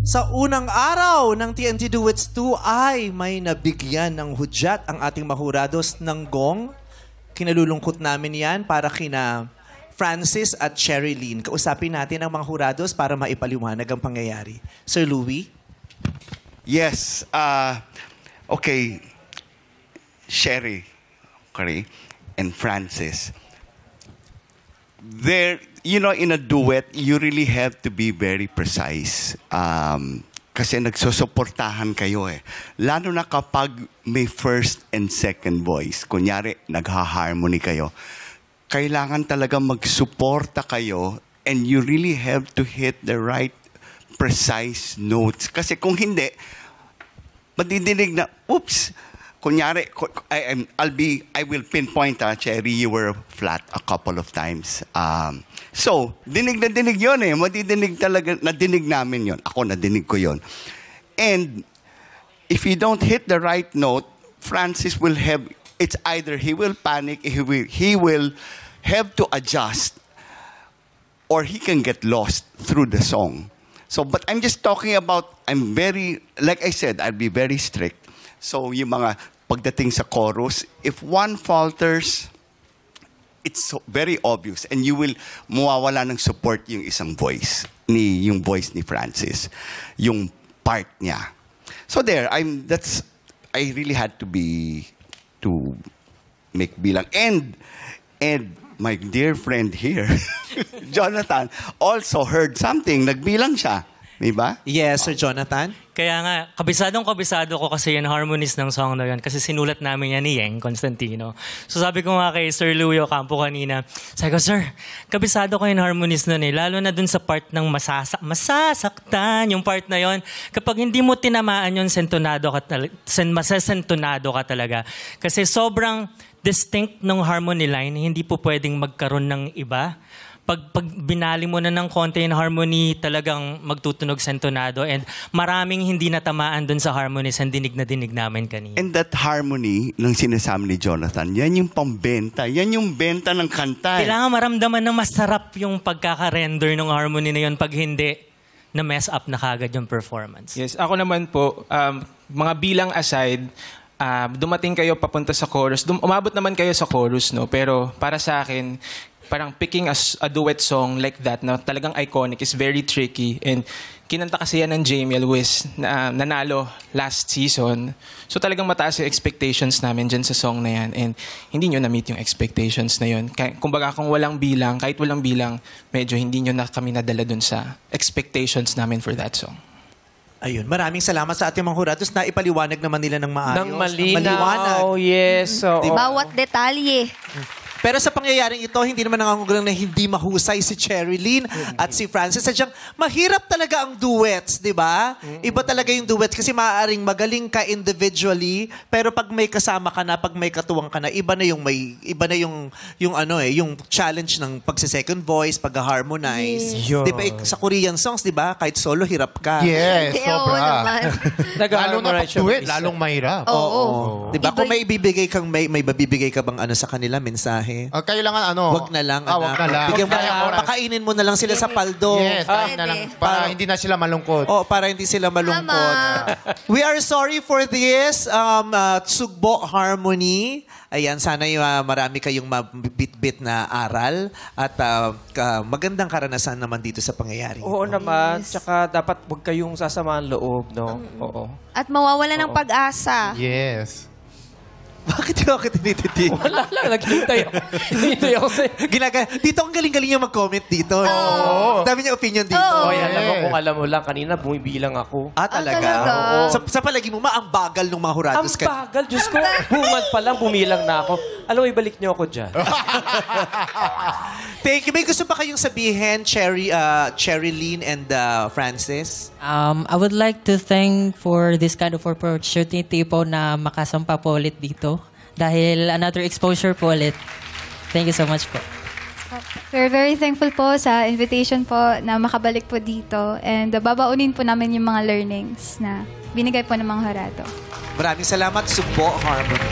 Sa unang araw ng TNT Duets 2 ay may nabigyan ng hudyat ang ating mahurados ng gong. Kinalulungkot namin yan para kina Francis at Sherilyn. Kausapin natin ang mga hurados para maipaliwanag ang pangyayari. Sir Louie? Yes. Okay. Sherry, okay, and Francis. There, you know, in a duet, you really have to be very precise. Kasi nagsusuportahan kayo eh. Lalo na kapag may first and second voice. Kunyari, nagha-harmony kayo. Kailangan talaga magsuporta kayo and you really have to hit the right precise notes. Kasi kung hindi, madidinig na, oops, kunyari, I will pinpoint, Cherry, you were flat a couple of times. So, dinig na dinig yun eh. Madidinig talaga, nadinig namin yun. Ako, nadinig ko yun. And if you don't hit the right note, Francis will have, it's either he will panic, he will have to adjust, or he can get lost through the song. So, but I'm just talking about, I'm very, like I said, I'll be very strict. So, yung mga pagdating sa chorus, if one falters, it's so very obvious and you will mawawala ng support yung isang voice, yung voice ni Francis, yung part niya. So there, I really had to make bilang. And my dear friend here, Jonathan, also heard something. Nagbilang siya. Diba? Yes, Sir Jonathan. Kaya nga, kabisado ko kasi yung harmonies ng song na yun. Kasi sinulat namin yan ni Yeng Constantino. So sabi ko nga kay Sir Louie Ocampo kanina, sabi ko, Sir, kabisado ko yung harmonies nun eh. Lalo na dun sa part ng masasaktan, yung part na yon. Kapag hindi mo tinamaan yun, masasentonado ka talaga. Kasi sobrang distinct ng harmony line, hindi po pwedeng magkaroon ng iba. Pag binali mo na ng konti yung harmony, talagang magtutunog sentonado. And maraming hindi natamaan dun sa harmonies ang dinig na dinig namin kanina. And that harmony ng sinasabi ni Jonathan, yan yung pambenta. Yan yung benta ng kanta. Kailangan maramdaman na masarap yung pagkaka-render ng harmony na yun pag hindi na mess up na kagad yung performance. Yes, ako naman po, mga bilang aside, dumating kayo papunta sa chorus. Umabot naman kayo sa chorus, no? Pero para sa akin, parang picking a duet song like that na talagang iconic is very tricky. And kinanta kasi yan ng Jamie Lewis na nanalo last season. So talagang mataas yung expectations namin dyan sa song na yan. And hindi nyo na-meet yung expectations na yun. Kumbaga kung walang bilang, kahit walang bilang, medyo hindi nyo na kami nadala dun sa expectations namin for that song. Ayun, maraming salamat sa ating mga hurados na ipaliwanag naman nila ng maayos. Ng malinaw. Yes. So, bawat detalye. Pero sa pangyayaring ito, hindi naman nanganggulang na hindi mahusay si Sherilyn at si Francis. Sadyang mahirap talaga ang duets, di ba? Iba talaga yung duets kasi maaaring magaling ka individually, pero pag may kasama ka na, pag may katuwang ka na, iba na yung yung challenge ng pagse-second voice, pag-harmonize. Di ba sa Korean songs, di ba? Kahit solo, hirap ka. Yes, sobra. Lalo na pag duet, lalong mahirap. Oo. Di ba? Kung may ibibigay kang, may babibigay ka bang sa kanila, mensahe? Kailangan Wag na lang. Wag na lang. Bigyan mo, pakainin mo na lang sila sa paldo. Yes, na lang. Para hindi na sila malungkot. Para hindi sila malungkot. We are sorry for this Sugbo Harmony. Ayan, sana marami kayong mabit-bit na aral at magandang karanasan naman dito sa pangyayari. Oo naman. Tsaka dapat huwag kayong sasama ang loob, no? Oo. At mawawala ng pag-asa. Yes. Bakit tinititig? Wala lang. Naghintay ako sa'yo. Dito ang galing-galing yung mag-comment dito. Oh. Dami niya opinion dito. Oh. Oy, alam mo, kung alam mo lang, kanina bumibilang ako. Talaga? Sa palagi mo, ang bagal ng mga hurados. Ang bagal, Diyos ko. Bungad pa lang, bumilang na ako. Alam mo, ibalik niyo ako dyan. Thank you. May gusto pa kayong sabihin, Sherilyn and Francis? I would like to thank for this kind of opportunity po na makasampa po ulit dito. Dahil another exposure po ulit. Thank you so much po. We're very thankful po sa invitation po na makabalik po dito. And babaunin po namin yung mga learnings na binigay po ng mga hurado. Maraming salamat, Sugbo Harmony.